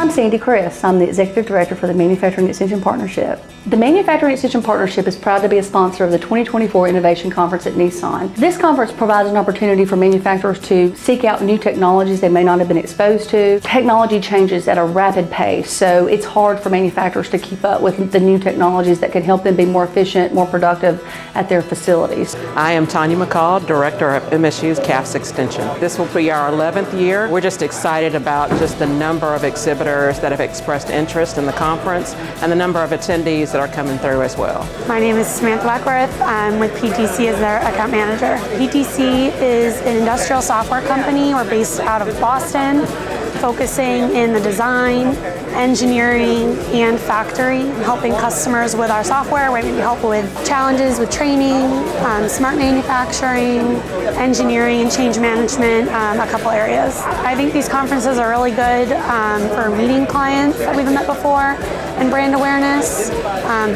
I'm Sandy Chris. I'm the Executive Director for the Manufacturing Extension Partnership. The Manufacturing Extension Partnership is proud to be a sponsor of the 2024 Innovation Conference at Nissan. This conference provides an opportunity for manufacturers to seek out new technologies they may not have been exposed to. Technology changes at a rapid pace, so it's hard for manufacturers to keep up with the new technologies that can help them be more efficient, more productive at their facilities. I am Tanya McCall, Director of MSU's CAFS Extension. This will be our 11th year. We're just excited about just the number of exhibitors that have expressed interest in the conference and the number of attendees that are coming through as well. My name is Samantha Blackworth. I'm with PTC as their account manager. PTC is an industrial software company. We're based out of Boston, focusing in the design, engineering, and factory, helping customers with our software. We help with challenges with training, smart manufacturing, engineering, and change management, a couple areas. I think these conferences are really good for meeting clients that we haven't met before and brand awareness.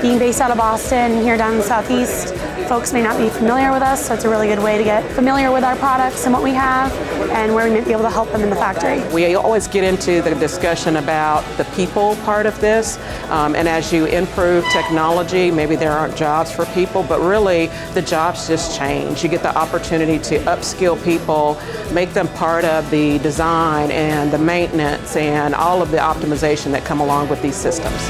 Being based out of Boston and here down in the Southeast, folks may not be familiar with us, so it's a really good way to get familiar with our products and what we have and where we might be able to help them in the factory. We always get into the discussion about the people part of this, and as you improve technology, maybe there aren't jobs for people, but really the jobs just change. You get the opportunity to upskill people, make them part of the design and the maintenance and all of the optimization that come along with these systems.